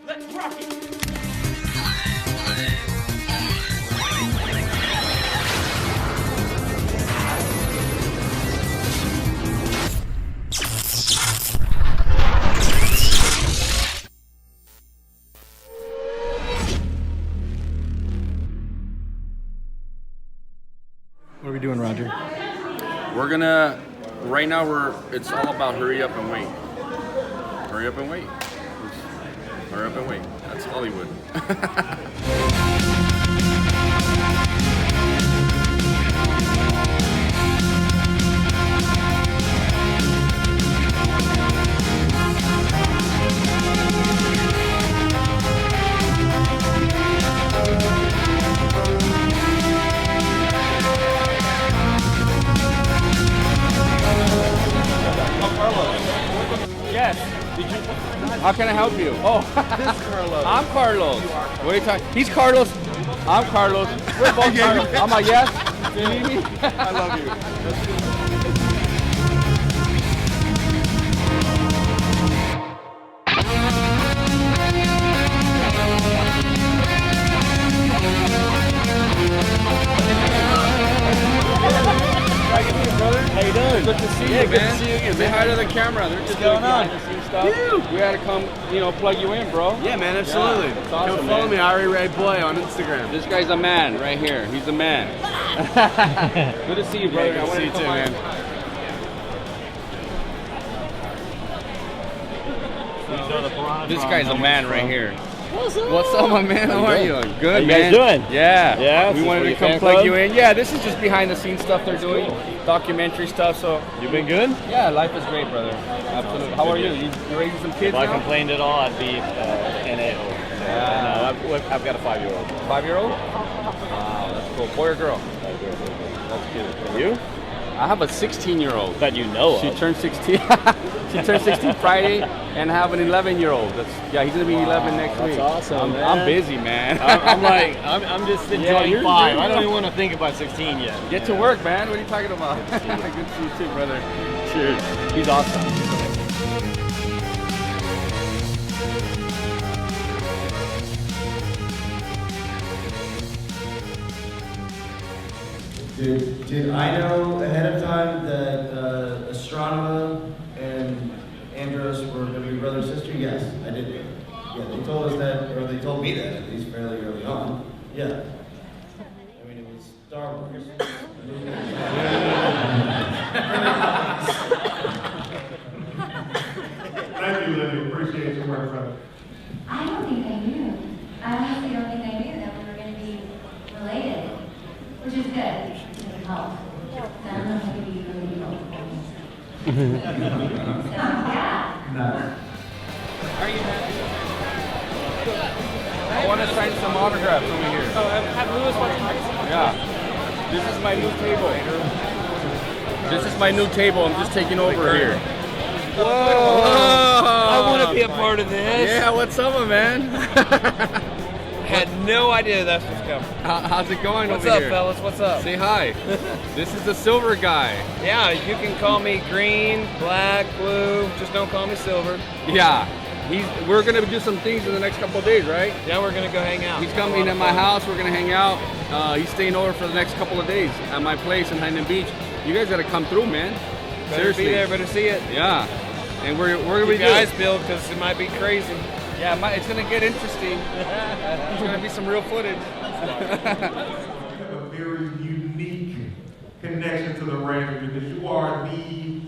Let's rock it! What are we doing, Roger? We're gonna, right now it's all about hurry up and wait. Hurry up and wait. Hurry up and wait. That's Hollywood. Yes. Did you? How can I help you? Oh, This is Carlos. I'm Carlos. What are you talking? He's Carlos. I'm Carlos. We're both Carlos. I'm like, yes. Do you need me? I love you. How you doing? Good to see you, man. Good to see you again, Say man. hi to the camera. They're just going doing on? behind the scenes stuff. We had to come, plug you in, bro. Yeah, man, absolutely. Yeah, it's awesome, Come follow man. me, Ari Ray Boy, on Instagram. This guy's a man right here. He's a man. Good to see you, brother. Yeah, good to see you too, man. This guy's a man right here. What's up, my man? How are you? Good, How you man. guys doing? Yeah. Yeah, We this wanted is to for come your plug fan you club? in. Yeah, this is just behind the scenes stuff they're doing, documentary stuff. So You been good? yeah, life is great, brother. Absolutely. How are you? You raising some kids If I now? complained at all, I'd be NAO. No, I've got a 5-year-old. 5-year-old? Wow, that's cool. Boy or girl? That's cute. And you? I have a 16-year-old. That you know She of. turned 16. She turned 16 Friday, and I have an 11-year-old. Yeah, he's gonna be 11 next that's week. awesome, I'm man. busy, man. I'm just enjoying you're 5. good. I don't even want to think about 16 yet. Get to work, man. What are you talking about? Good to see you too, brother. Cheers. He's awesome. Did I know ahead of time that Astronema and Andros were going to be brother and sister? Yes, I did. Yeah, they told us that, or they told me that at least fairly early on. Yeah. I mean, it was Star Wars. Thank you, Libby. Appreciate your work, brother. I don't think I knew. I honestly don't think I knew that we were going to be related, which is good. It helped. I don't know if I could be really helpful. So, yeah. No. Are you happy? I want to sign some autographs over here. Oh, have Lewis watching next? Yeah. This is my new table. This is my new table. I'm just taking over here. Whoa! I want to be a part of this. Yeah, what's up, my man? Had no idea that's what's coming. How's it going What's over up, here? fellas? What's up? Say hi. This is the silver guy. Yeah, you can call me green, black, blue. Just don't call me silver. Yeah. We're gonna do some things in the next couple of days, right? Yeah, we're gonna go hang out. He's coming at my house. We're gonna hang out. He's staying over for the next couple of days at my place in Huntington Beach. You guys gotta come through, man. Better Seriously. be there, better see it. Yeah. And we're gonna Keep be your eyes good. peeled because it might be crazy. Yeah, it's gonna get interesting. There's gonna be some real footage. You have a very unique connection to the Rangers because you are the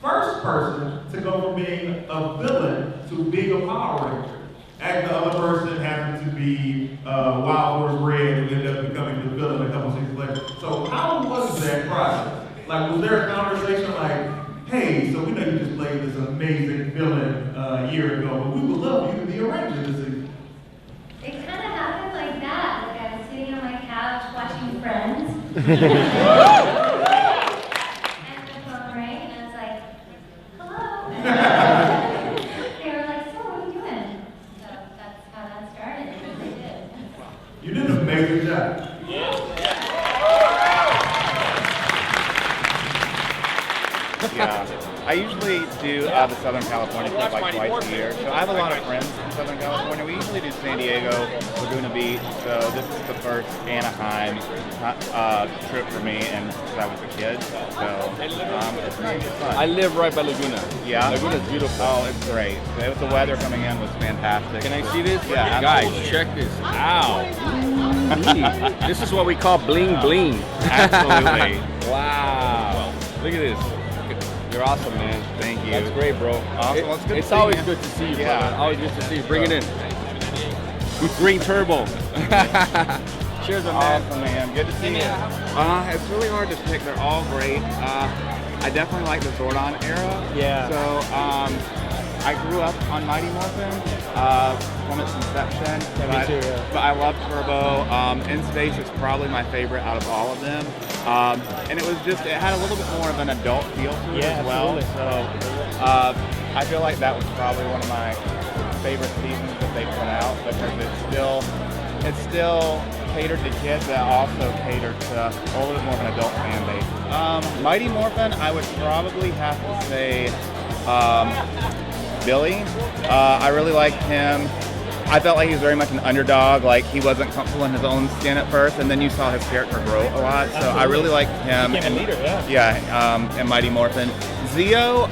first person to go from being a villain to being a Power Ranger. And the other person happened to be Wild Horse Red and ended up becoming the villain a couple seasons later. So how was that process? Like, was there a conversation like, hey, so we know you just played this amazing villain a year ago, but we would love you to be a Ranger this season? It kind of happened like that. Like I was sitting on my couch watching Friends. And the phone rang, and I was like, hello. They were like, so what are you doing? So that's how that started. And they did. You did an amazing job. Yeah. I usually do the Southern California trip like twice a year. So I have a lot of friends in Southern California. We usually do San Diego, Laguna Beach. So this is the first Anaheim trip for me, and since I was a kid. So it's nice. It's fun. I live right by Laguna. Yeah. Laguna's beautiful. Oh, it's great. The weather coming in was fantastic. Can I see this? Yeah, Guys, absolutely. check this out. This is what we call bling bling. Absolutely. Wow. Look at this. You're awesome, man. Thank you. That's great, bro. Awesome. Well, it's good to It's see always you. good to see you, Yeah. brother. Always good to see you. Bring it in. Green Turbo. Cheers, man. Awesome, man. Good to see you. It's really hard to pick. They're all great. I definitely like the Zordon era. Yeah. So I grew up on Mighty Morphin from its inception. Yeah, me too, yeah. But I love Turbo. In Space is probably my favorite out of all of them. And it had a little bit more of an adult feel to it Yeah, as well. absolutely. So I feel like that was probably one of my favorite seasons that they put out because it's still catered to kids that also catered to a little bit more of an adult fan base. Mighty Morphin, I would probably have to say Billy. I really liked him. I felt like he was very much an underdog, like he wasn't comfortable in his own skin at first, and then you saw his character grow a lot, so I really liked him. He became a leader, yeah. Yeah, and Mighty Morphin. Zio,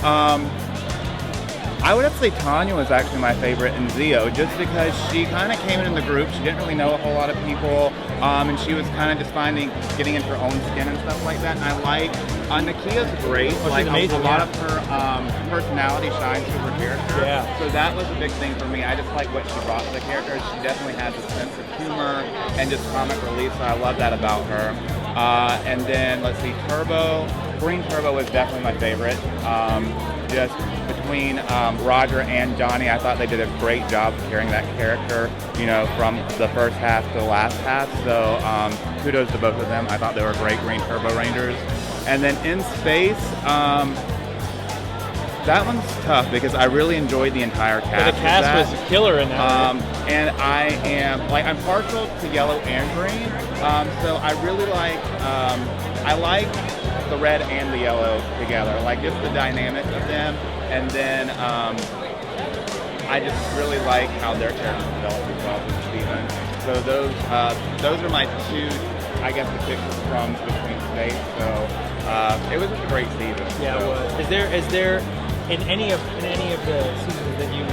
I would have to say Tanya was actually my favorite in Zio, just because she kind of came in the group. She didn't really know a whole lot of people, and she was kind of just getting into her own skin and stuff like that. And I like Nakia's great. Like amazing, a lot yeah. of her personality shines through her character. Yeah. So that was a big thing for me. I just like what she brought to the character. She definitely has a sense of humor and just comic relief. So I love that about her. And then let's see, Green Turbo was definitely my favorite. Just between Roger and Johnny, I thought they did a great job of carrying that character, from the first half to the last half. So kudos to both of them. I thought they were great Green Turbo Rangers. And then in Space, that one's tough because I really enjoyed the entire cast. But the cast was killer in that. And I'm partial to yellow and green. So I really I like the red and the yellow together, like just the dynamic of them. And then I just really like how their characters developed as well with Steven. So those are my two, I guess, the picks from between Space. So it was just a great season. Yeah, so. it was. Is there in any of the seasons that you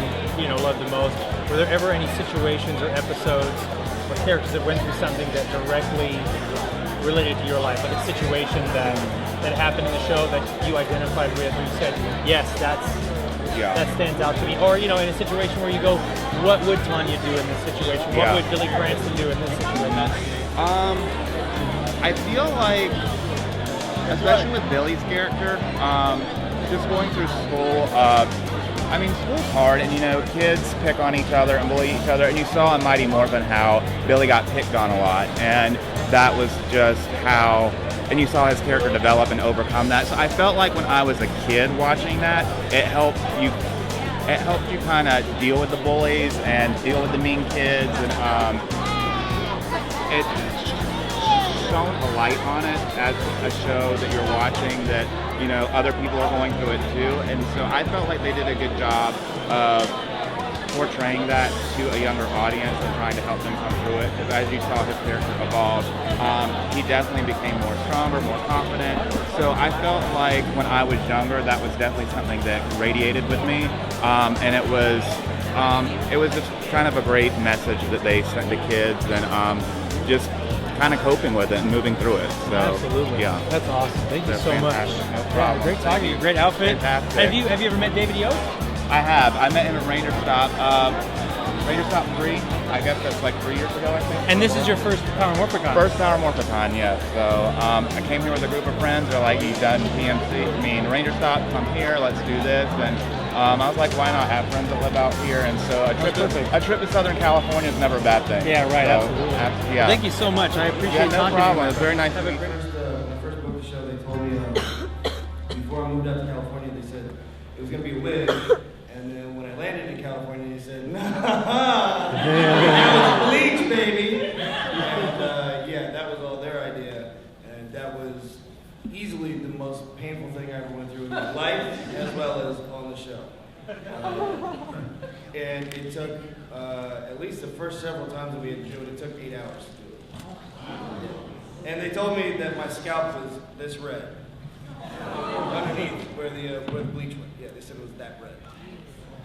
loved the most, were there ever any situations or episodes or characters that went through something that directly related to your life, like a situation that happened in the show that you identified with, or you said, yes, that stands out to me, or in a situation where you go, what would Tanya do in this situation? What would Billy Cranston do in this situation? I feel like, especially with Billy's character, just going through school, school's hard, and kids pick on each other and bully each other, and you saw in Mighty Morphin how Billy got picked on a lot, and that was just how, and you saw his character develop and overcome that. So I felt like when I was a kid watching that, it helped you kind of deal with the bullies and deal with the mean kids, and it shone a light on it as a show that you're watching that other people are going through it too, and so I felt like they did a good job of portraying that to a younger audience and trying to help them come through it, because as you saw his character evolve, he definitely became more stronger, more confident. So I felt like when I was younger, that was definitely something that radiated with me, and it was just kind of a great message that they sent to kids, and just kind of coping with it and moving through it. So, absolutely. Yeah. That's awesome. Thank you That's so fantastic. much. No problem. Great talking to you. Great outfit. Fantastic. Have you ever met David Yost? I have. I met him at Ranger Stop 3. I guess that's like 3 years ago, I think. And this is your first Powermorphicon? First Powermorphicon, yes. So I came here with a group of friends. They're like, you've done Ranger Stop, come here, let's do this. And I was like, why not have friends that live out here? And so a trip to Southern California is never a bad thing. Yeah, right, So, absolutely. yeah. Thank you so much. I appreciate no talking problem. to you. It was very nice to meet you. My first book show, they told me before I moved out to California, they said it was going to be a wig. And then when I landed in California, they said, nah, now it's bleach, baby. And that was all their idea. And that was easily the most painful thing I ever went through. life as well as on the show. And it took, at least the first several times that we had to do it took 8 hours to do it. And they told me that my scalp was this red. Underneath where the bleach went. Yeah, they said it was that red.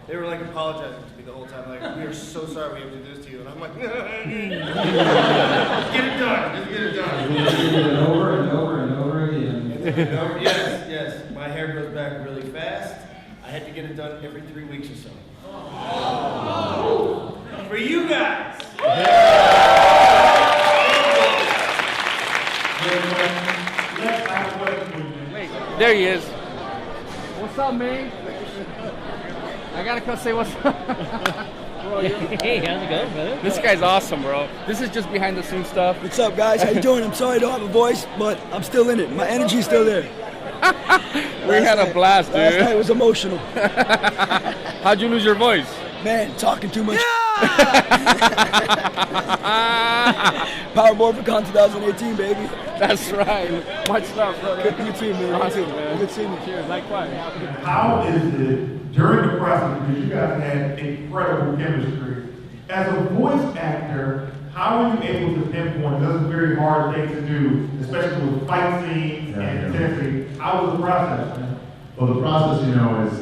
They were like apologizing to me the whole time, like, we are so sorry we have to do this to you. And I'm like, just get it done, just get it done. And over and over and over again. Yes. My hair grows back really fast. I had to get it done every 3 weeks or so. For you guys. There he is. What's up, man? I gotta come say what's up. Hey, how's it going, brother? This guy's awesome, bro. This is just behind the scenes stuff. What's up, guys? How you doing? I'm sorry I don't have a voice, but I'm still in it. My energy's still there. We had a blast, dude. Last night was emotional. How'd you lose your voice? Man, talking too much. Powermorphicon 2018, baby. That's right. Much love, brother. Good seeing you, man. Awesome, man. Good seeing you. Cheers. Likewise. How is it during the process, because you guys had incredible chemistry, as a voice actor, how are you able to pinpoint? This is a very hard thing to do, especially with fight scenes and intensity. How was the process, man? Well, the process, you know, is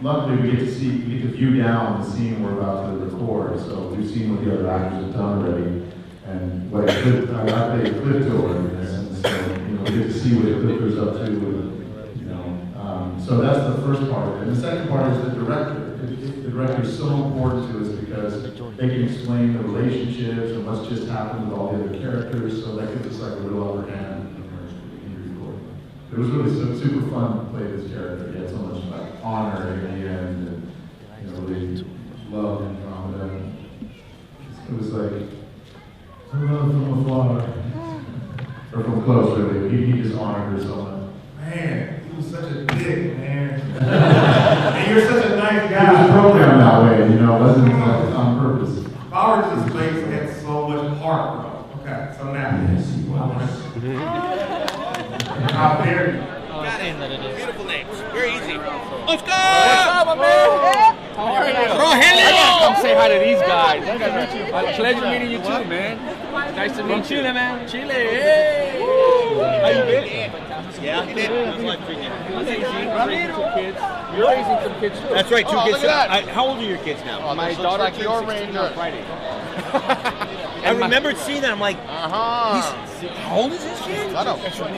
luckily we get to view down the scene we're about to record. So we've seen what the other actors have done already, and what I play a clip to her, and so you know we get to see what the clipper's up to, you know. So that's the first part of it. And the second part is the director. The director is so important to us because they can explain the relationships and what's just happened with all the other characters. So that gives us like a real upper hand. It was really super fun to play this character. He had so much like honor in the end, and you know, really love and drama. It was like I love from afar, or from close, really. He just honored her so much. Man, he was such a dick, man. And you're such a nice guy. It was programmed that way, you know. It wasn't on purpose. Power to this place had so much heart, bro. Okay, so now. Yes, he was. How dare you? Beautiful names. Very easy. Let's go! What's up, my man? How are you? Bro, come say hi to these guys. Pleasure meeting you too, man. Nice to meet you. Chile, man. Chile, hey! How you been? Yeah, it was like freaking. Raising 2 kids. You're raising some kids too. That's right, 2 kids. How old are your kids now? My daughter turned 16 on Friday. I remembered seeing that. I'm like, how old is this kid? That's right.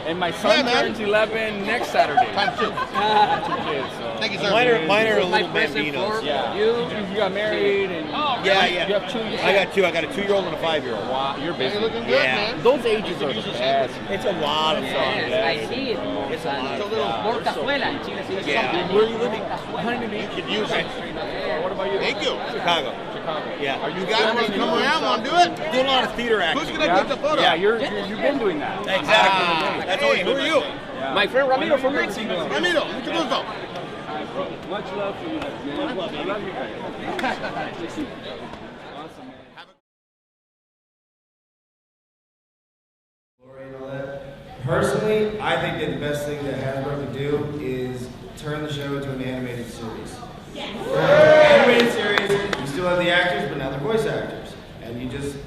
And my son turns 11 next Saturday. Time 2. 2 kids. So. Thank you, sir. Mine are little bambinos. Yeah. You got married and yeah. You have 2. I got 2. I got a 2-year-old and a 5-year-old. Wow, you're busy. You're looking good, man. Those ages are the best. It's a lot of fun. I see it. It's a lot of Por cazuela in Chile. Yeah. Where are you living? Huntington. You can use it. What about you? Thank you. Chicago. Yeah. Are you guys want to come around? Want to do it? Doing a lot of theater acting. Who's gonna get the photo? Yeah, you've been doing that. Exactly. That's always who are you? Yeah. My friend Ramiro from Mexico. Ramiro, mucho gusto. Much love for you guys, man. I love you guys. Awesome, man. Glory and all that. Personally, I think that the best thing that Hasbro could do is turn the show into an animated series. Animated series, you still have the actors, but now they're voice actors. And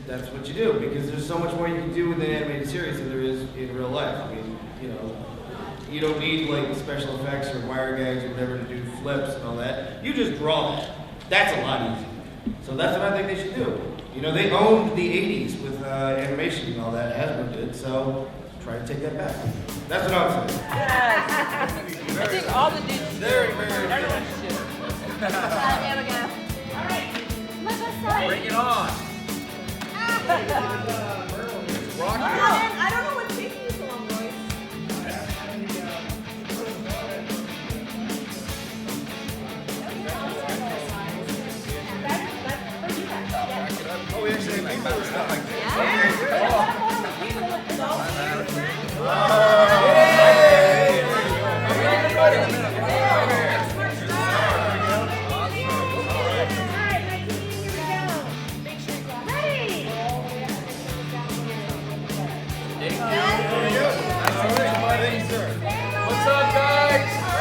that's what you do, because there's so much more you can do with an animated series than there is in real life. I mean, you know, you don't need like special effects or wire gags or whatever to do flips and all that. You just draw that. That's a lot easier. So that's what I think they should do. You know, they owned the 80s with animation and all that, Hasbro did, so try to take that back. That's what I'm saying. Yes. I think all the dudes. Very, very. Everyone should. There we go. All right. Look what's up. Bring it on. I don't know what's taking you so long, boys. Oh, we actually have people and stuff like What's up, guys?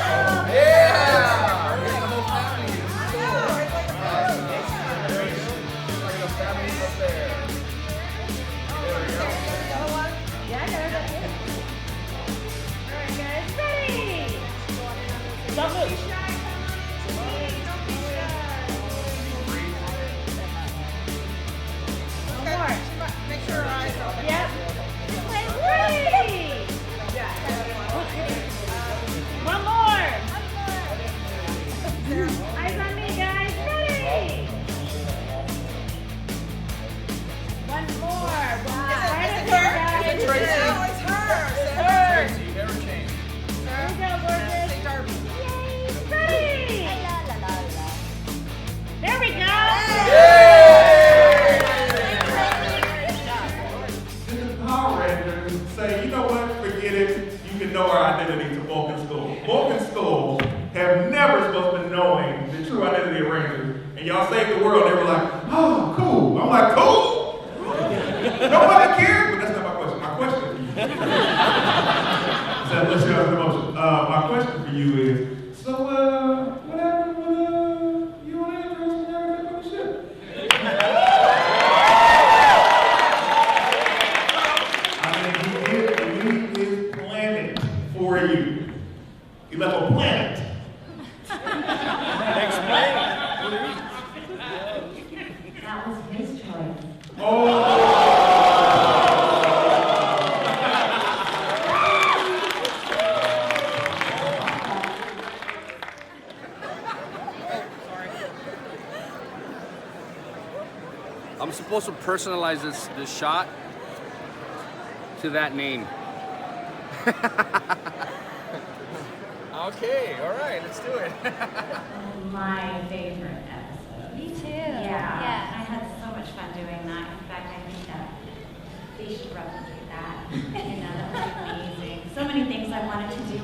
Vulcan skulls have never supposed to be knowing the true identity of Rangers. And y'all saved the world. They were like, oh, cool. I'm like, cool? Nobody cares? But that's not my question. My question for you. So let's get off the motion. My question for you is, so what happened when you and Andrews were never on the ship? I mean, he did leave his planet for you. He left a planet. Explain. That was his choice. I'm supposed to personalize this shot to that name. Okay, all right, let's do it. My favorite episode. Me too. Yeah. I had so much fun doing that. In fact, I think that they should replicate that. That was amazing. So many things I wanted to do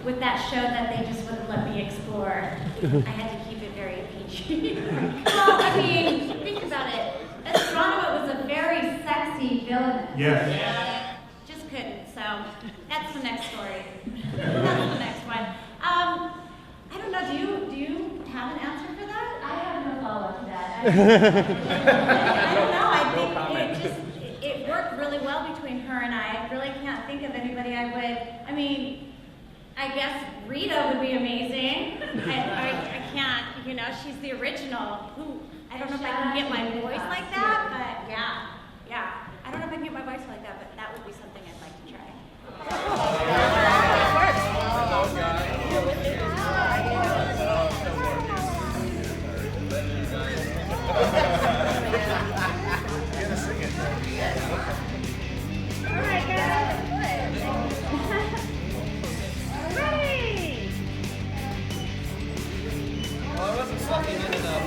with that show that they just wouldn't let me explore. I had to keep it very PG. Well, I mean, think about it. Astronema was a very sexy villain. Yes. Just couldn't. So that's the next story. That's the next one. I don't know. Do you have an answer for that? I have no follow-up to that. I don't know. I think it worked really well between her and I. I really can't think of anybody I would. I mean, I guess Rita would be amazing. I can't. She's the original. I don't know if I can get my voice like that, but yeah. I don't know if I can get my voice like that, but that would be something I'd like to try. All right, guys. Ready? Well, I wasn't sucking in enough.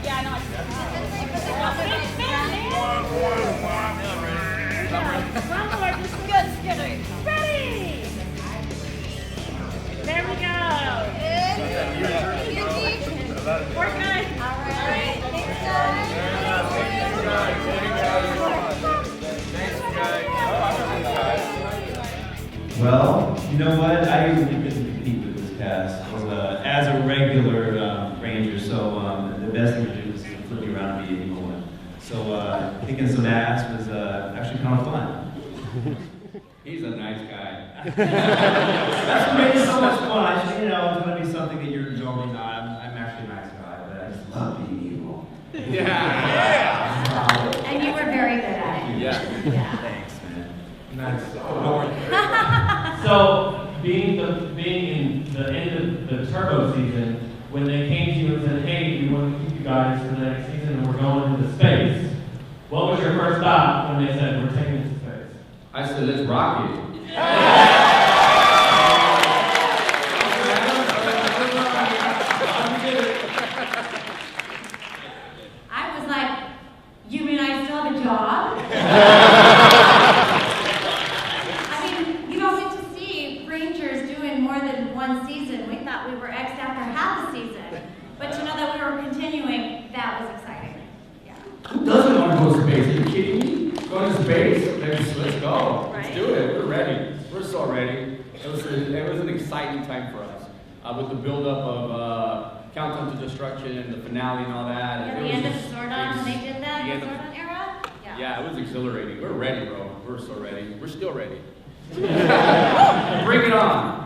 Yeah, I know. One more, just good skittering. Ready? There we go. We're good. All right. Thanks, Well, you know what? I usually didn't compete with this cast as a regular ranger, so the best thing to do is to flip you around and be a woman. So kicking some ass was actually kind of fun. He's a nice guy. That's what made it so much fun. It's going to be something that you're normally not. I'm actually a nice guy, but I just love being evil. Yeah. And you were very good at it. Yeah. Thanks, man. Nice. So, being in the end of the Turbo season, when they came to you and said, hey, we want to keep you guys for the next season and we're going into space, what was your first thought when they said, we're taking it to space? I said, let's rock it. I was like, you mean I still have a job? I mean, you don't get to see Rangers doing more than one season. We thought we were X'd after half a season. But to know that we were continuing, that was exciting. Yeah. Who doesn't want to go to space? Are you kidding me? Go to space? Let's go. Right? Let's do it. We're ready. We're so ready. It was an exciting time for us. With the build-up of Countdown to Destruction and the finale and all that. Yeah, the end of Zordon, when they did that, the Zordon era? Yeah, it was exhilarating. We're ready, bro. We're so ready. We're still ready. Bring it on.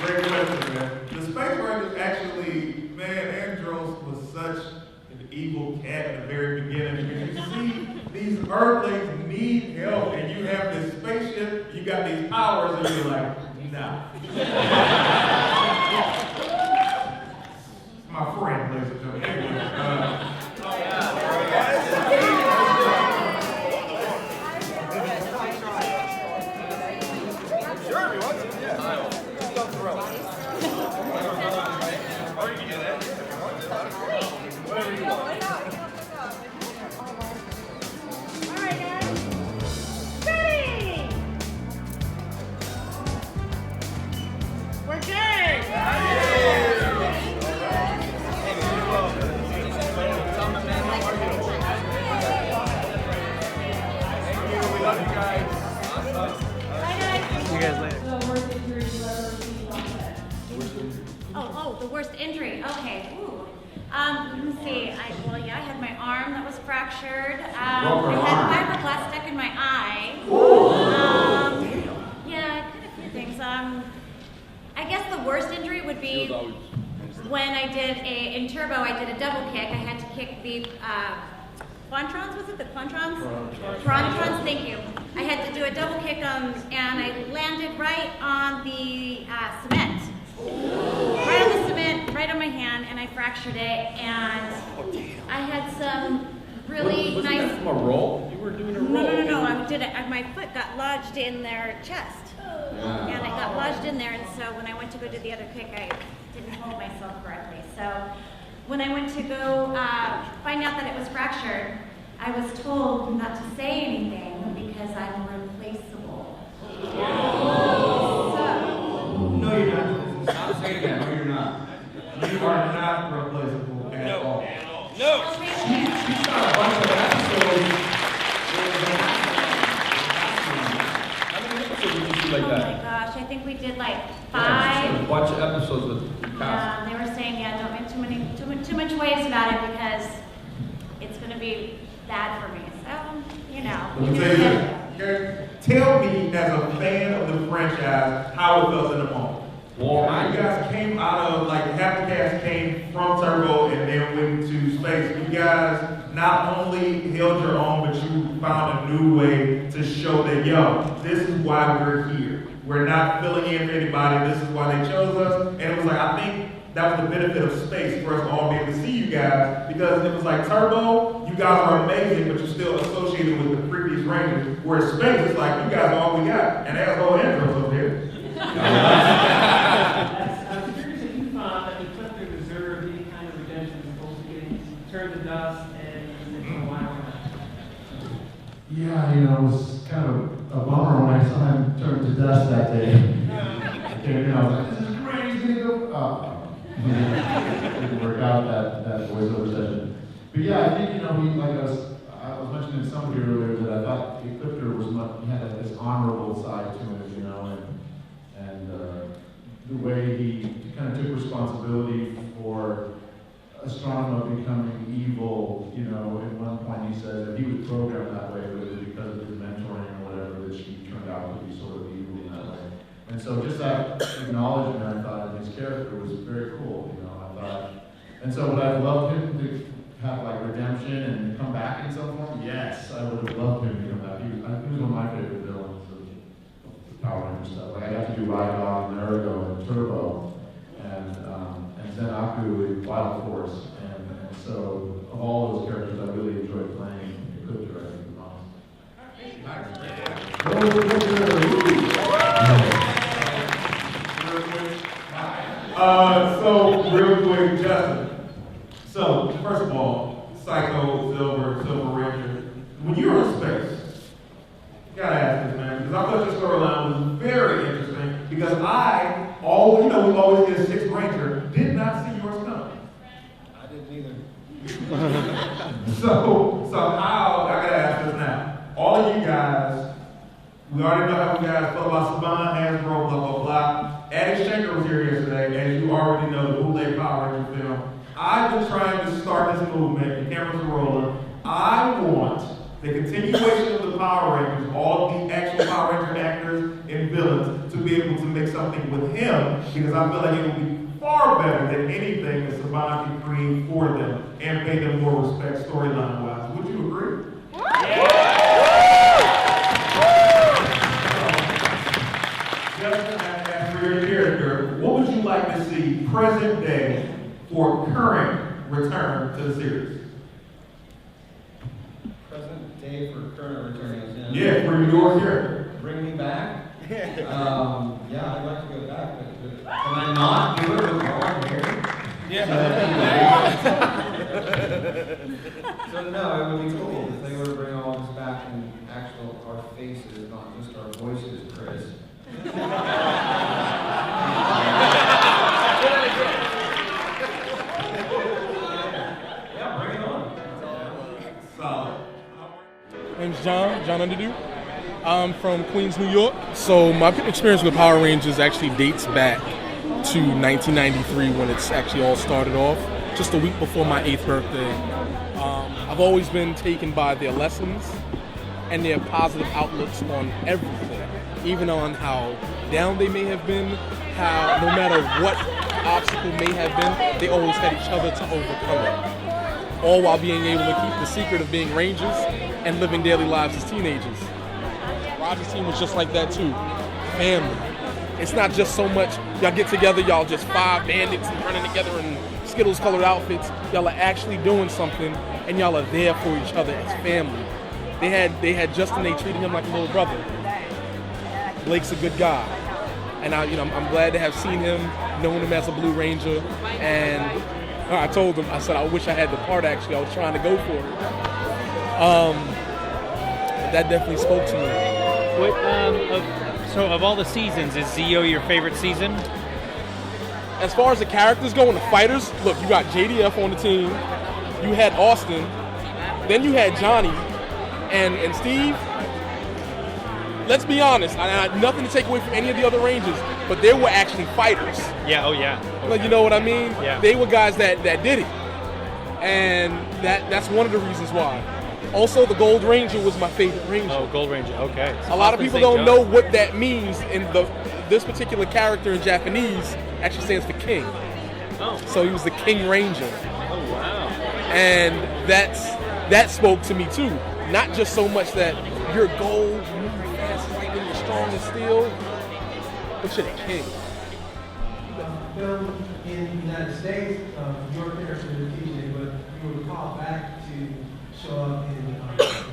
Great question, man. The Space Rangers actually, man, Andros was such an evil cat at the very beginning because you see these Earthlings need help and you have this spaceship, you got these powers, and you're like, nah. My friend, ladies and gentlemen. Anyway, Love you guys. See you guys later. Oh, the worst injury. Okay. Ooh. Let me see. I had my arm that was fractured. I had fiberglass stuck in my eye. Yeah, kind of a few things. I guess the worst injury would be when I did in Turbo. I did a double kick. I had to kick the Quantrons. Was it the Quantrons? Quantrons. Thank you. I had to do a double kick and I landed right on the cement. Right on the cement, right on my hand, and I fractured it. And I had some really nice. That from a roll? You were doing a roll. No. I did it. My foot got lodged in their chest, and it got lodged in there. And so when I went to go do the other kick, I didn't hold myself correctly. So when I went to go find out that it was fractured, I was told not to say anything because I'm replaceable. No, you're not. Stop saying that. No, you're not. You are not replaceable at all. No. You saw a bunch of episodes. How many episodes did you see like Oh that? my gosh, I think we did like Yeah, 5. a bunch of episodes with you cast. They were saying, don't make too much waves about it because it's going to be bad for me. So, you know. Let me tell you this. Okay? Tell me, as a fan of the franchise, how it felt in the moment. Well, you guys came out of, half the cast came from Turbo and then went to space. You guys not only held your own, but you found a new way to show that, this is why we're here. We're not filling in for anybody. This is why they chose us. And it was I think that was the benefit of space for us to all be able to see you guys, because it was Turbo, you guys are amazing, but you're still associated with the previous Rangers. Whereas space, it's you guys are all we got. And asshole Andros over here. I'm curious if you found that the Clifton deserved any kind of redemption as opposed to getting turned to dust and why not? Yeah, it was kind of a bummer when I saw him turn to dust that day. I was like, this is great, he's gonna go. Didn't work out that voiceover session. But yeah, I think, I was mentioning to somebody earlier that I thought Clifton he had this honorable side to him, and the way he kind of took responsibility for Astronema becoming evil. At one point he said that he was programmed that way, but it was because of his mentoring or whatever that she turned out to be sort of evil in that way. And so just that acknowledgement, I thought, in his character was very cool. I thought, and so would I have loved him to have redemption and come back in some form? Yes, I would have loved him to come back. He was one of my favorite villains of the Power Rangers stuff. I got to do Ride Dog and Ergo and Turbo, and Zenaku in Wild Force, and so of all those characters, I really enjoyed playing Ecliptor, I think, So real quick, Justin. So first of all, Psycho, Silver Ranger. When you were in space, gotta ask this, man, because I thought your storyline was very interesting. Because we always get a Sixth Ranger. Did not see yours coming. I didn't either. So how? I gotta ask this now. All of you guys, we already know how you guys feel about Saban, Hasbro, blah blah blah. Addie Schenker was here yesterday, as you already know, the bootleg Power Ranger film. I've been trying to start this movement. The cameras are rolling. I want the continuation of the Power Rangers, all the actual Power Ranger actors and villains, to be able to make something with him, because I feel like it would be far better than anything that Saban can create for them and pay them more respect storyline-wise. Would you agree? Justin, as for your character, what would you like to see present day for current return to the series? Present day for current return. Yeah, for your character. Bring me back? Yeah, I'd like to go back, but can I not do it with long hair? Yeah. So no, it would be cool if they were to bring all this back in our faces, not just our voices, Chris. Yeah, bring it on. Solid. Name's John Underdew. I'm from Queens, New York. So my experience with Power Rangers actually dates back to 1993 when it's actually all started off, just a week before my 8th birthday. I've always been taken by their lessons and their positive outlooks on everything, even on how down they may have been, how no matter what obstacle may have been, they always had each other to overcome it. All while being able to keep the secret of being Rangers and living daily lives as teenagers. Roger's team was just like that too. Family. It's not just so much y'all get together, y'all just 5 bandits and running together in Skittles colored outfits. Y'all are actually doing something and y'all are there for each other as family. They had Justin, they treated him like a little brother. Blake's a good guy. And I'm glad to have seen him, known him as a Blue Ranger, and I told him, I said, I wish I had the part actually, I was trying to go for it. That definitely spoke to me. So of all the seasons, is Zeo your favorite season? As far as the characters go and the fighters, look, you got JDF on the team, you had Austin, then you had Johnny, and Steve. Let's be honest, I had nothing to take away from any of the other Rangers, but they were actually fighters. Yeah, oh yeah. Like, you know what I mean? Yeah. They were guys that did it. And that's one of the reasons why. Also, the Gold Ranger was my favorite Ranger. Oh, Gold Ranger, okay. A lot of people don't know what that means, and this particular character in Japanese actually stands for king. Oh. So he was the King Ranger. Oh, wow. And that spoke to me too. Not just so much that you're gold, you move fast, lightning, you're strong as steel, but you're the king. Film in the United States, your character is TJ, but you were called back to show up in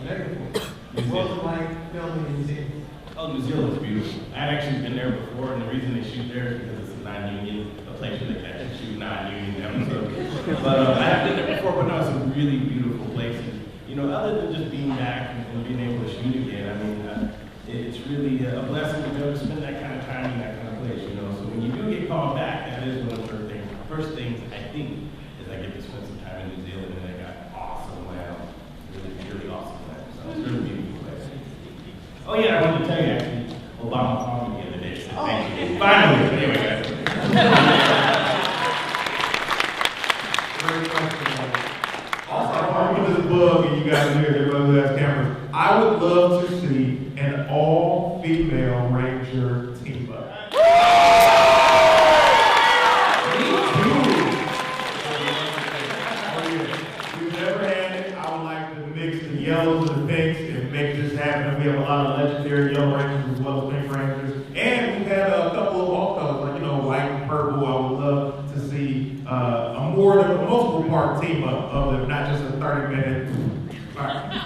Megaforce. What was it like filming in New Zealand? Oh, New Zealand was beautiful. I'd actually been there before, and the reason they shoot there is because it's a non-union, a place where they can shoot non-union episodes. But I have been there before, but no, it's a really beautiful place. And, you know, other than just being back and being able to shoot again, I mean, it's really a blessing to be able to spend that kind of time in that kind of place, you know. So when you do get called back, that is one of the first things I think is I get to spend some time in New Zealand, and they got awesome land, really awesome land. So it's a really beautiful place. Oh yeah, I wanted to tell you actually, Obama called me the other day. So thank you. Finally, anyway, guys. Great question. Also, I want to put this bug in you guys here, everybody who has cameras. I would love to see an all-female Ranger team up. We've never had it. I would like to mix the yellows and the pinks and make this happen. We have a lot of legendary yellow Rangers as well as pink Rangers. And we've had a couple of all colors, like, you know, white and purple. I would love to see a more than a multiple part team up of them, not just a 30-minute. All right.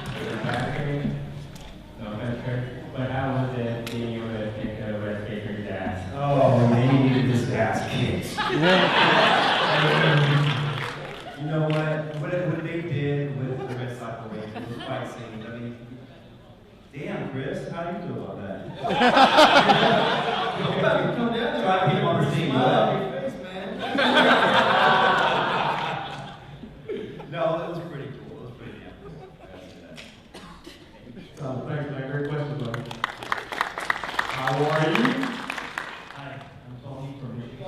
But how was it being able to take Red Baker's ass? Oh, man, he needed this ass kicked. You know what they did with the Red Cycle Rangers was quite singing. I mean, damn, Chris, how do you feel about that? Come down there. Try to keep on the scene. Smile on your face, man. No, it was pretty cool. It was pretty Thanks, man. Great question, buddy. How are you? Hi, I'm Tony from Michigan.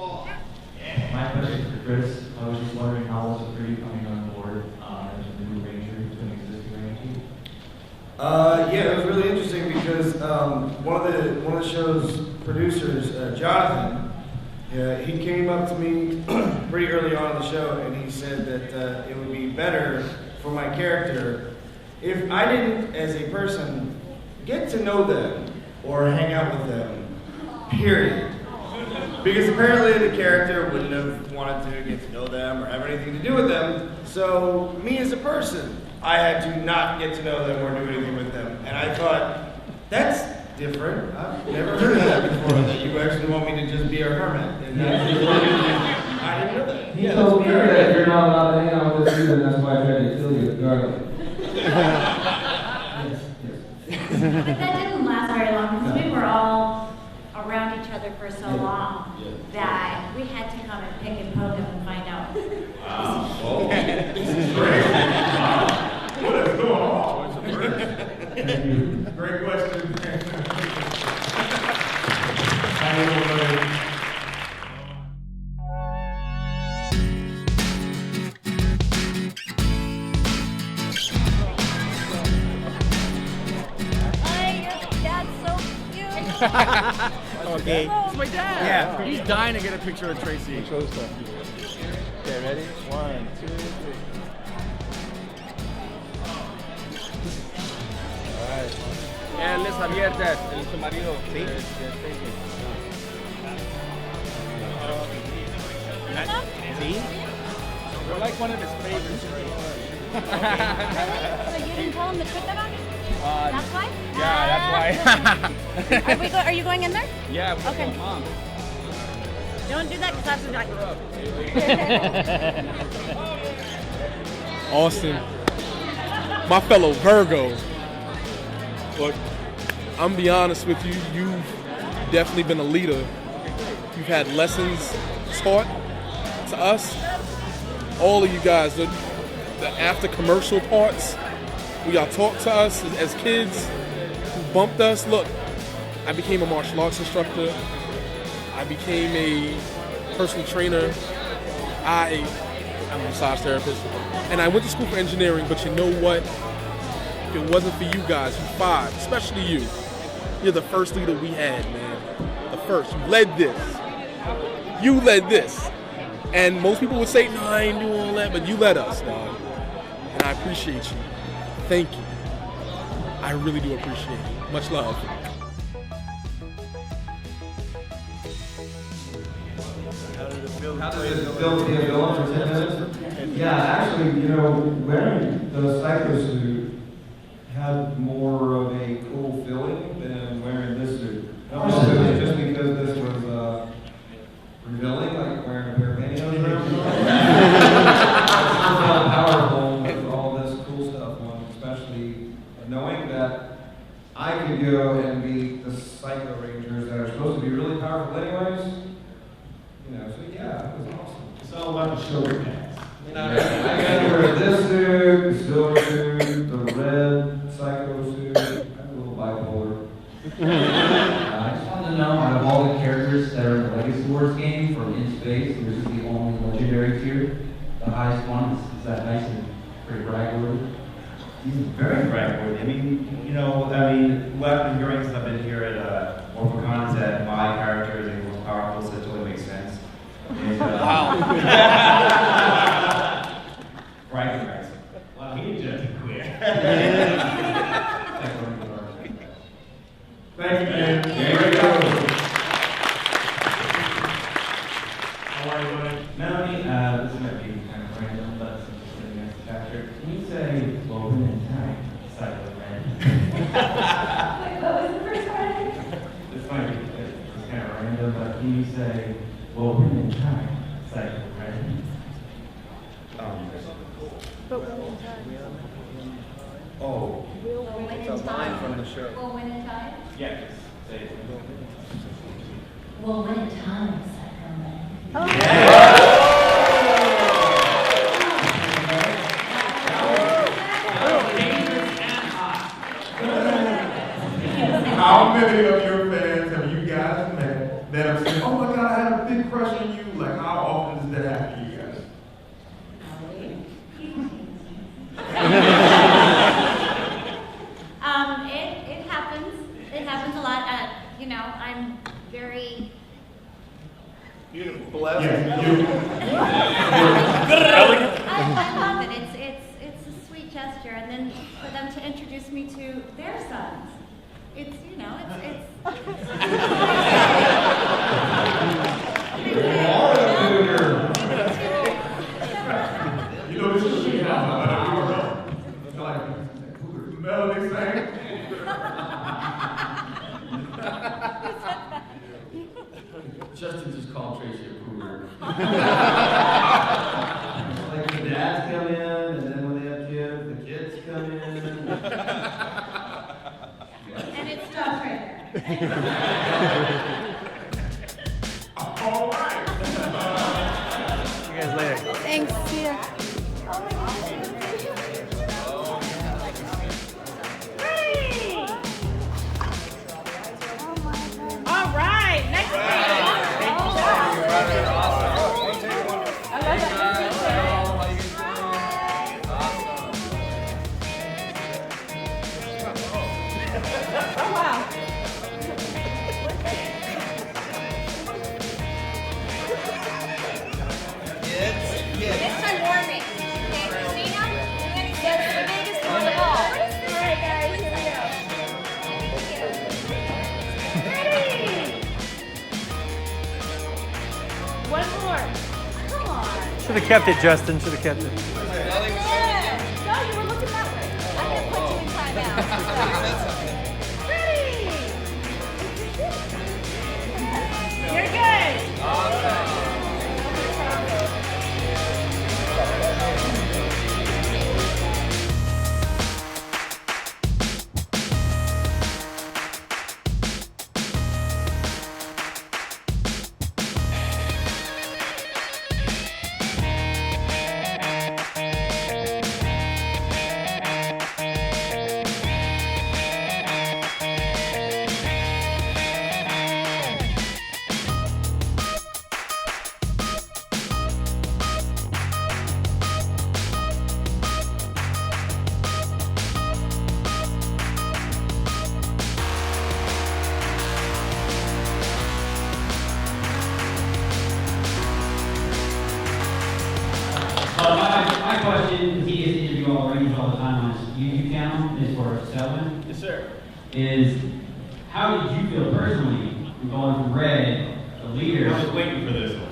My question is for Chris. I was just wondering how was it for you coming on board as a new Ranger to an existing Ranger? Yeah, it was really interesting because one of the show's producers, Jonathan, he came up to me pretty early on in the show, and he said that it would be better for my character if I didn't, as a person, get to know them or hang out with them, period. Because apparently the character wouldn't have wanted to get to know them or have anything to do with them. So me as a person, I had to not get to know them or do anything with them. And I thought, that's different. I've never heard of that before, that you actually want me to just be a hermit. And I didn't know that. He told me that you're not allowed to hang out with us either, and that's why I tried to kill you regardless. But that didn't last very long because we were all around each other for so long that we had to come and pick and poke them and find out. Wow. Oh, this is great. Wow. What is going on? Great question. Okay. It's my dad. Yeah. He's dying to get a picture of Tracy. Okay, ready? 1, 2, 3. Alright. Él es abiertas, él es su marido. Sí. See? We're like one of his favorites. So you didn't tell him to put that on? That's why? Yeah, that's why. Are you going in there? Yeah, we're Okay. Mom. Don't do that because that's what Austin, my fellow Virgo. But I'm be honest with you, you've definitely been a leader. You've had lessons taught to us. All of you guys, the after commercial parts, where y'all talked to us as kids, who bumped us. Look, I became a martial arts instructor. I became a personal trainer. I'm a massage therapist. And I went to school for engineering, but you know what? If it wasn't for you guys, you five, especially you, you're the first leader we had, man. The first. You led this. You led this. And most people would say, no, I ain't doing all that, but you led us, dog. And I appreciate you. Thank you. I really do appreciate it. Much love. How does it feel to be a villain for 10 minutes? Yeah, actually, you know, wearing the psycho suit had more of a cool feeling than wearing this suit. I don't know if it was just because this was revealing, like wearing a pair of pantyhose around. I still felt powerful with all this cool stuff on, especially knowing that I could go and beat the Psycho Rangers that are supposed to be really powerful anyways. You know, so yeah, it was awesome. It's all about the shoulder pads. I got to wear this suit, the silver suit, the red Psycho suit. I'm a little bipolar. I just wanted to know, out of all the characters that are in the Legacy Wars game from In Space, this is the only legendary tier, the highest one. Is that nice and pretty brag-worthy? He's very brag-worthy. I mean, you know, what I've been hearing since I've been here at Morphicon is that my character is the most powerful, so it totally makes sense. And, Wow. Bragging rights. Well, he just quit. Thank you, man. There you go. How are you doing? Melanie, this might be kind of random, but since you're sitting next to Patrick, can you say Logan and Time, Psycho Red? What was the first part? This might be it's kind of random, but can you say Logan and Time, Psycho Red? But when in time. Oh. We'll win in time. From the show. We'll win in time. Yeah, just say it. We'll win in time, Psycho Man. How many of your fans have you guys met that have said, oh my God, I had a big crush on you? Like, how often does that happen to you guys? It happens. It happens a lot. You know, I'm very beautiful. Yeah, I love it. It's a sweet gesture, and then for them to introduce me to their sons, it's you know, it's. You know, this is a house. Like, Melody sang. Justin just called Tracy a cougar. Like the dads come in, and then when they have kids, the kids come in. And it stops right there. All right. See you guys later. Thanks. See ya. All right, next one. Come on. Should have kept it, Justin. Should have kept it. No, you were looking that way. I didn't put you in timeout. Ready? You're good. My question, because he gets interviewed all the time on his YouTube channel, is for Selwyn. Yes, sir. Is how did you feel personally going from Red, the leader? I was waiting for this one.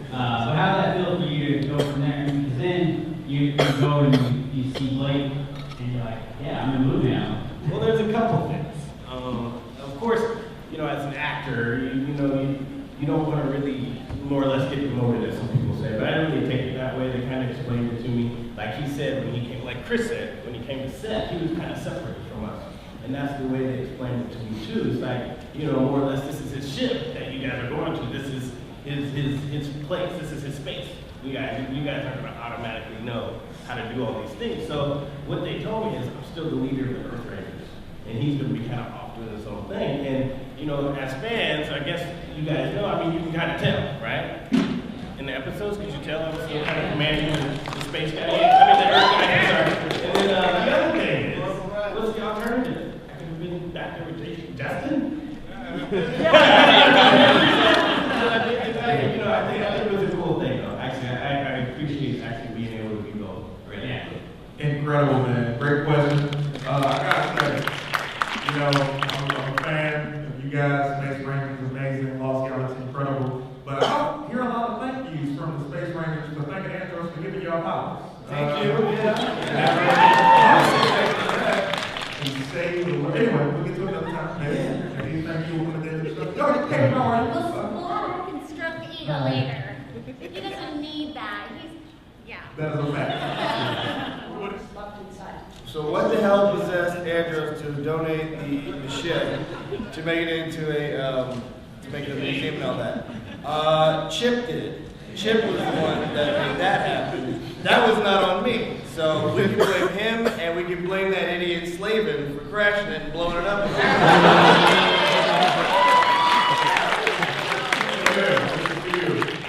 So how did that feel for you to go from there? Because then you go and you see Blake, and you're like, yeah, I'm in the movie now. Well, there's a couple things. Of course, you know, as an actor, you don't want to really more or less get promoted, as some people say. But I didn't really take it that way. They kind of explained it to me. Like he said when he came, like Chris said, when he came to set, he was kind of separated from us. And that's the way they explained it to me too. It's like, you know, more or less this is his ship that you guys are going to. This is his place. This is his space. You guys are going to automatically know how to do all these things. So what they told me is I'm still the leader of the Earth Rangers. And he's going to be kind of off doing his own thing. And, you know, as fans, I guess you guys know, I mean, you can kind of tell, right? In the episodes, could you tell I was still kind of commanding the space guy? I mean, the Earth guy, sorry. And then the other thing is, what's the alternative? I could have been back there with Justin? You know, I think it was a cool thing, though. Actually, I appreciate actually being able to be both. Really. Incredible, man. Great question. I gotta say, you know, I'm a fan of you guys. Space Rangers is amazing. Lost Galaxy incredible. But I don't hear a lot of thank yous from the Space Rangers for thanking Andros for giving y'all powers. Thank you. Anyway, we'll get to it another time. Maybe. Maybe thank you for the stuff. Yo, hey, how are you? We'll construct the ego later. He doesn't need that. Yeah. That is a fact. So what the hell possessed Andros to donate the ship to make it into a museum and all that? Chip did it. Chip was the one that made that happen. That was not on me. So we can blame him, and we can blame that idiot Slavin for crashing it and blowing it up.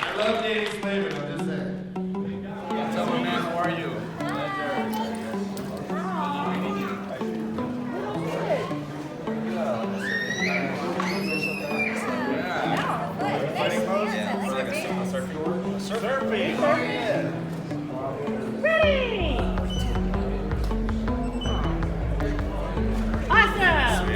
I love Danny Slavin, I'm just saying. Tell me, man, how are you? Surfing. Ready! Awesome!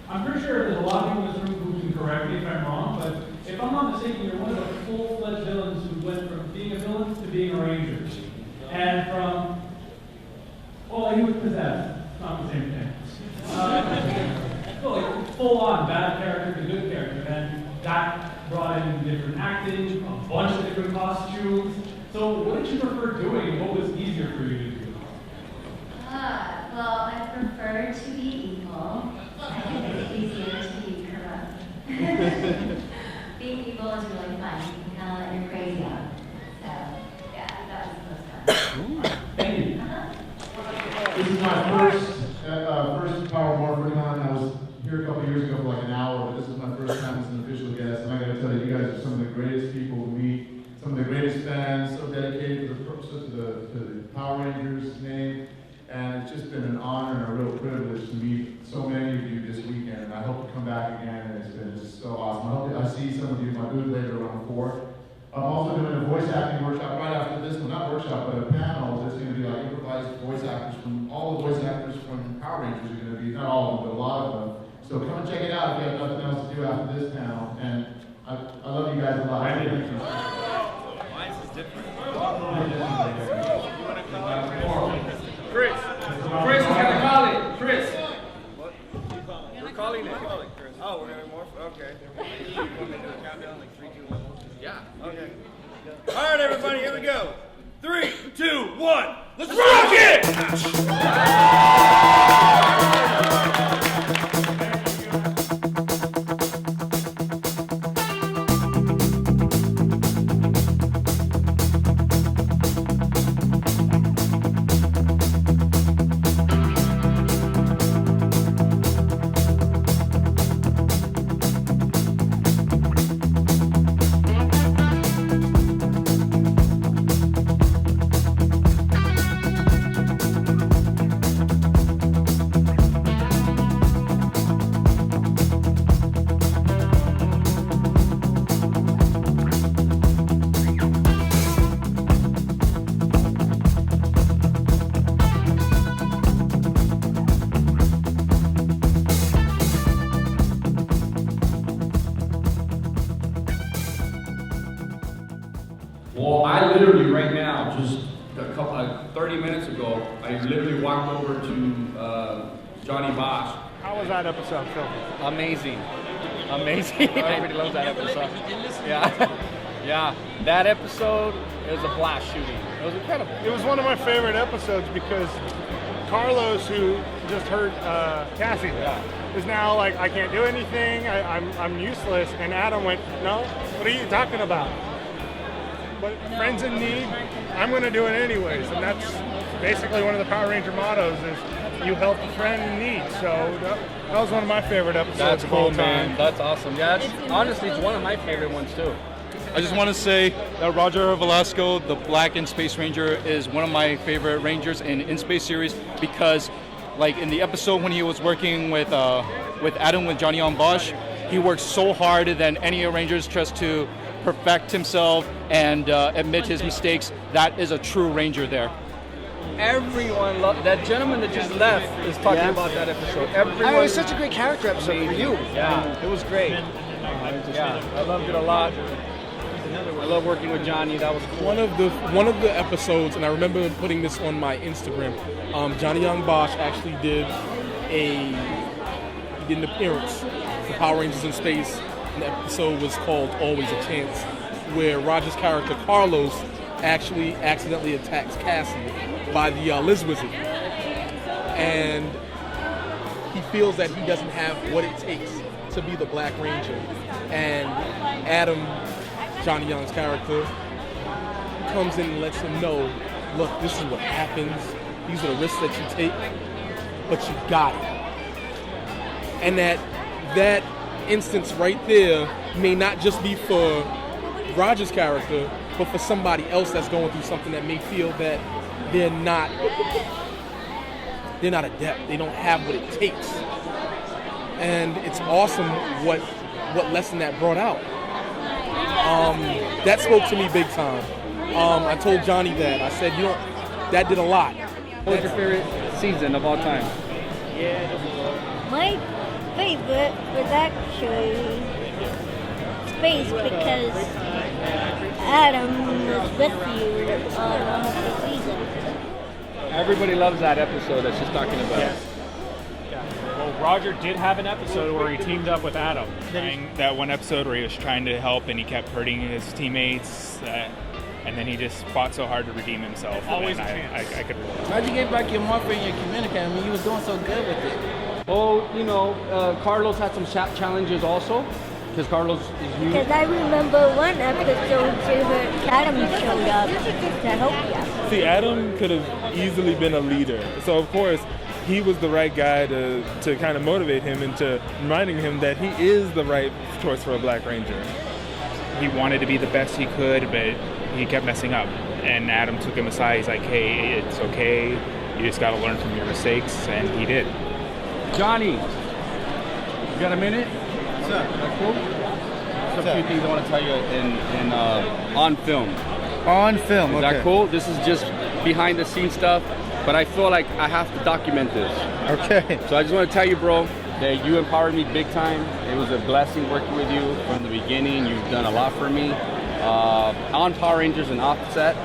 I'm pretty sure there's a lot of people in this room who can correct me if I'm wrong, but if I'm not mistaken, you're one of the full-fledged villains who went from being a villain to being a ranger. And from, well, he was possessed. It's not the same thing. Like full-on bad character to good character, and that brought in different acting, a bunch of different costumes. So what did you prefer doing, and what was easier for you to do? Well, I prefer to be evil. I think it's easier to be corrupt. Being evil is really fun. You can kind of let your crazy out. So, yeah, that was the most fun. Thank you. This is my first Powermorphicon. I was here a couple years ago for like an hour, but this is my first time as an official guest, and I gotta tell you, you guys are some of the greatest people to meet, some of the greatest fans, so dedicated to the Power Rangers name, and it's just been an honor and a real privilege to meet so many of you this weekend, and I hope to come back again, and it's been just so awesome. I hope I see some of you in my booth later around 4. I'm also doing a voice acting workshop right after this one, not workshop, but a panel that's going to be like improvised voice actors from all the voice actors from Power Rangers are going to be, not all of them, but a lot of them. So come and check it out if you have nothing else to do after this panel. And I love you guys a lot. Mine's is different. Chris is gonna call it. Chris. What? We're calling it. Oh, we're gonna morph? Okay. You want me to do a countdown like 3, 2, 1? Yeah. Okay. All right, everybody, here we go. 3, 2, 1. Let's rock it! Well, I literally right now, just a couple, 30 minutes ago, I literally walked over to Johnny Bosch. How was that episode filmed? Amazing. Everybody loves that episode. Yeah. Yeah. That episode is a blast shooting. It was incredible. It was one of my favorite episodes because Carlos, who just hurt Cassie, is now like, I can't do anything, I'm useless. And Adam went, no, what are you talking about? But friends in need, I'm going to do it anyways. And that's basically one of the Power Ranger mottos is you help a friend in need. So that was one of my favorite episodes That's of cool, all time. man. That's awesome. Yeah, honestly, it's one of my favorite ones too. I just want to say that Roger Velasco, the Black and Space Ranger, is one of my favorite Rangers in Space series because, like in the episode when he was working with Adam with Johnny on Bosch, he worked so hard than any Rangers just to perfect himself and admit his mistakes. That is a true Ranger there. Everyone loved that gentleman that just left is talking about that episode. Everyone. It was such a great character episode for you. Yeah, it was great. Yeah, I loved it a lot. I love working with Johnny. That was cool. One of the episodes, and I remember putting this on my Instagram. Johnny Young Bosch actually did an appearance for Power Rangers in Space. And the episode was called "Always a Chance," where Roger's character Carlos actually accidentally attacks Cassie by the Liz Wizard, and he feels that he doesn't have what it takes to be the Black Ranger. And Adam, Johnny Young's character, comes in and lets him know, look, this is what happens. These are the risks that you take, but you got it. And that instance right there may not just be for Roger's character, but for somebody else that's going through something that may feel that they're not adept. They don't have what it takes. And it's awesome what lesson that brought out. That spoke to me big time. I told Johnny that. I said, that did a lot. What was your favorite season of all time? My favorite was actually Space because Adam was with you all of the season. Everybody loves that episode that's just talking about it. Well, Roger did have an episode where he teamed up with Adam. That one episode where he was trying to help and he kept hurting his teammates, and then he just fought so hard to redeem himself. Always a I chance. could relate. How'd you get back your morpher and your communicator? I mean, you was doing so good with it. Oh, Carlos had some challenges also, because Carlos is new. Because I remember one episode where Adam showed up to help you. See, Adam could have easily been a leader. So, of course, he was the right guy to kind of motivate him into reminding him that he is the right choice for a Black Ranger. He wanted to be the best he could, but he kept messing up. And Adam took him aside. He's like, hey, it's okay. You just got to learn from your mistakes. And he did. Johnny, you got a minute? What's up? That cool? There's a few things I want to tell you on film. On film, Is okay. that cool? This is just behind the scenes stuff. but I feel like I have to document this. Okay. So I just want to tell you, bro, that you empowered me big time. It was a blessing working with you from the beginning. You've done a lot for me on Power Rangers and off set.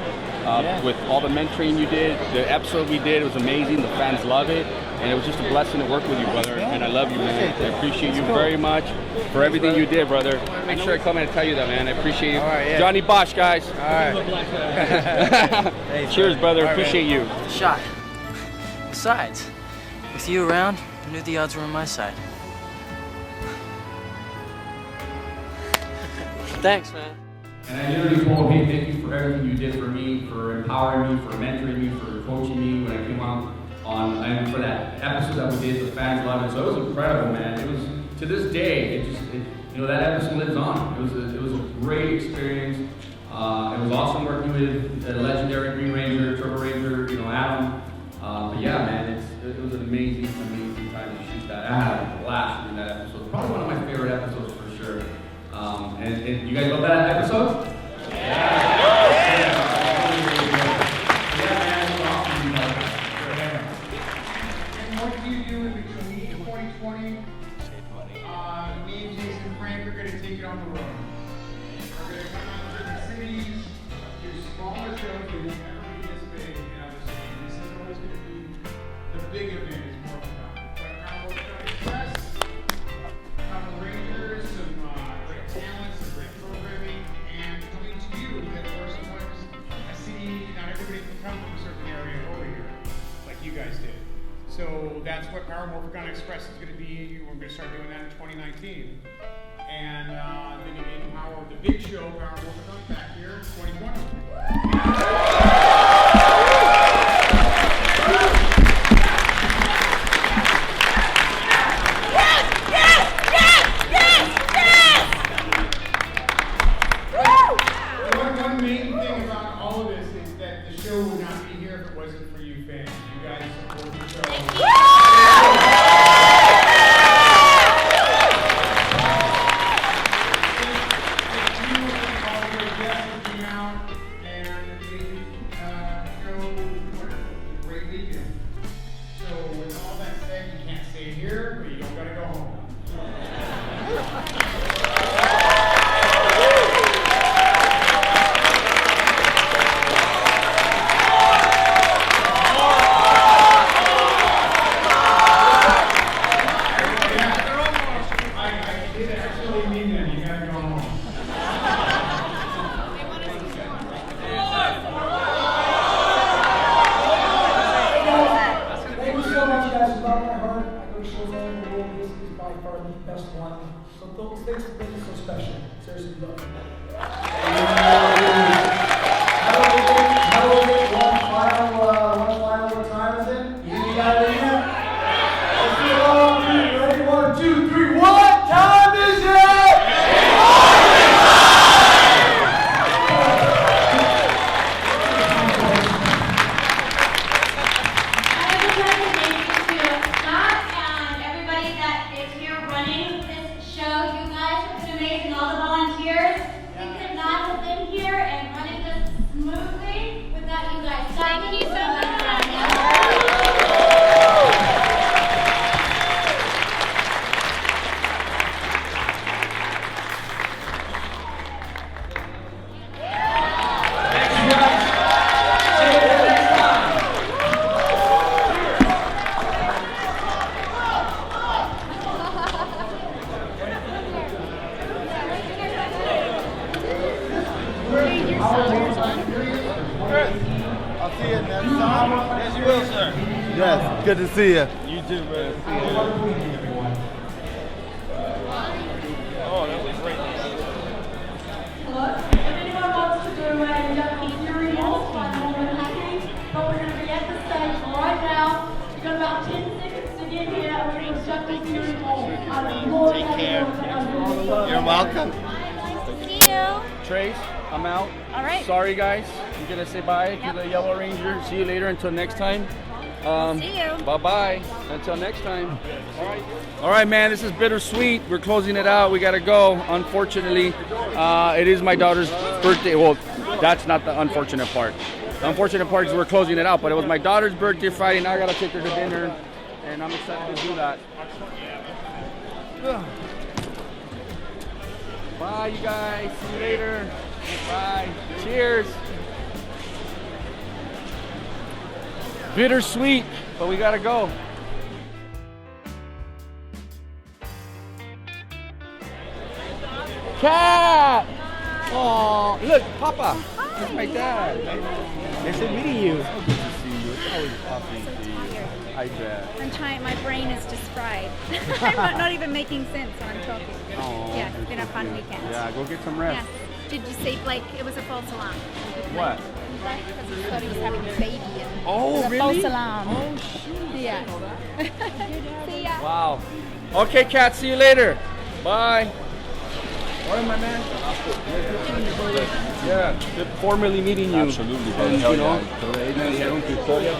With all the mentoring you did, the episode we did, it was amazing. The fans love it, and it was just a blessing to work with you, brother. And I love you, man. I appreciate you very much for everything you did, brother. Make sure I come in and tell you that, man. I appreciate you. All right, yeah. Johnny Bosch, guys. All right. Cheers, brother. All right, Appreciate you. Shot. Besides, with you around, I knew the odds were on my side. Thanks, man. And I literally told him, hey, thank you for everything you did for me, for empowering me, for mentoring me, for coaching me when I came out on, and for that episode that we did, the fans loved it. So it was incredible, man. It was, to this day, that episode lives on. It was a great experience. It was awesome working with the legendary Green Ranger, Turbo Ranger, Adam. But yeah, man, it was an amazing time to shoot that. I had a blast in that episode. Probably one of my favorite episodes for sure. And you guys love that episode? And what do you do in between 2020? Me and Jason Frank are going to take it on the road. We're going to come out to different cities, do smaller shows. We won't ever be this big in other cities. This is always going to be the big event. Is Morphicon. Powermorphicon Express, Power Rangers, some great talent, some great programming, and coming to you that where sometimes I see not everybody can come from a certain area over here, like you guys did. So that's what Powermorphicon Express is going to be. We're going to start doing that in 2019. And then again, the big show, Powermorphicon, back here, 2020. One main thing about all of this is that the show would not be here if it wasn't for you fans. You guys support the show. Yes, good to see you. You too, man. Oh, that was great. Hello? If anyone wants to do a docu-series on what happening, but we're going to be at the stage right now. We've got about 10 seconds to get here, and we're going to docu-series on Take care. You're welcome. See you. Trace, I'm out. All right. Sorry, guys. I'm going to say bye to the Yellow Ranger. See you later. Until next time. See you. Bye-bye. Until next time. All right, man. This is bittersweet. We're closing it out. We got to go. Unfortunately, it is my daughter's birthday. Well, that's not the unfortunate part. The unfortunate part is we're closing it out, but it was my daughter's birthday Friday. Now I gotta take her to dinner, and I'm excited to do that. Bye, you guys. See you later. Bye. Cheers. Bittersweet, but we gotta go. Cat! Oh, look, Papa. That's my dad. Nice to meet you. So good to see you. It's always awesome to see you. I bet. I'm trying, my brain is just fried. I'm not even making sense when I'm talking. Oh, yeah, it's been a fun weekend. Yeah, go get some rest. Yeah. Did you say, Blake, it was a false alarm? What? Because he thought he was having a baby. And Oh, it was a really? false alarm. Oh, shoot. Yeah. See ya. Wow. Okay, Kat, see you later. Bye. All right, my man. Yeah, good formally meeting you. Absolutely, brother. And, Hell you know, yeah.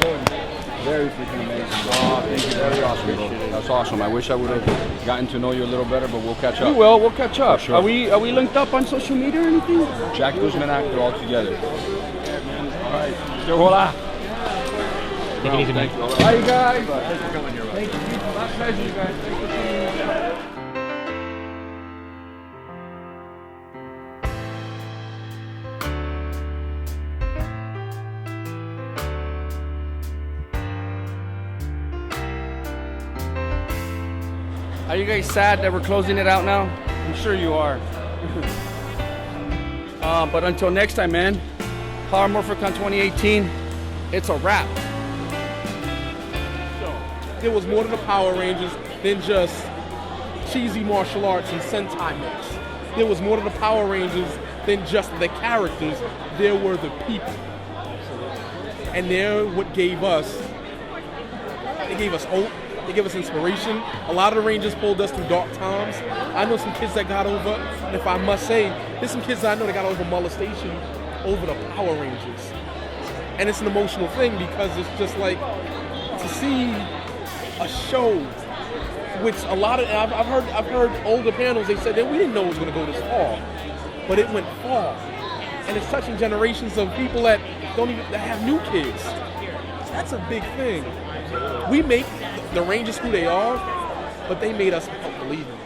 Very freaking amazing. Oh, thank you. Very awesome, bro. That's awesome. I wish I would have gotten to know you a little better, but we'll catch up. We will. We'll catch up. For sure. Are we linked up on social media or anything? Jack Guzman actor all together. All right. Hola. Take it easy, man. Bye, you guys. Thanks for coming here, bro. Thank you. My pleasure, you guys. Thanks for seeing me. Are you guys sad that we're closing it out now? I'm sure you are. But until next time, man, Powermorphicon 2018, it's a wrap. There was more to the Power Rangers than just cheesy martial arts and Sentai mix. There was more to the Power Rangers than just the characters. There were the people. And they're what gave us, they gave us hope. They give us inspiration. A lot of the Rangers pulled us through dark times. I know some kids that got over, and if I must say, there's some kids that I know that got over molestation over the Power Rangers. And it's an emotional thing because it's just like to see a show, which a lot of I've heard older panels. They said that we didn't know it was going to go this far, but it went far, and it's touching generations of people that that have new kids. That's a big thing. We make the Rangers who they are, but they made us believe in them.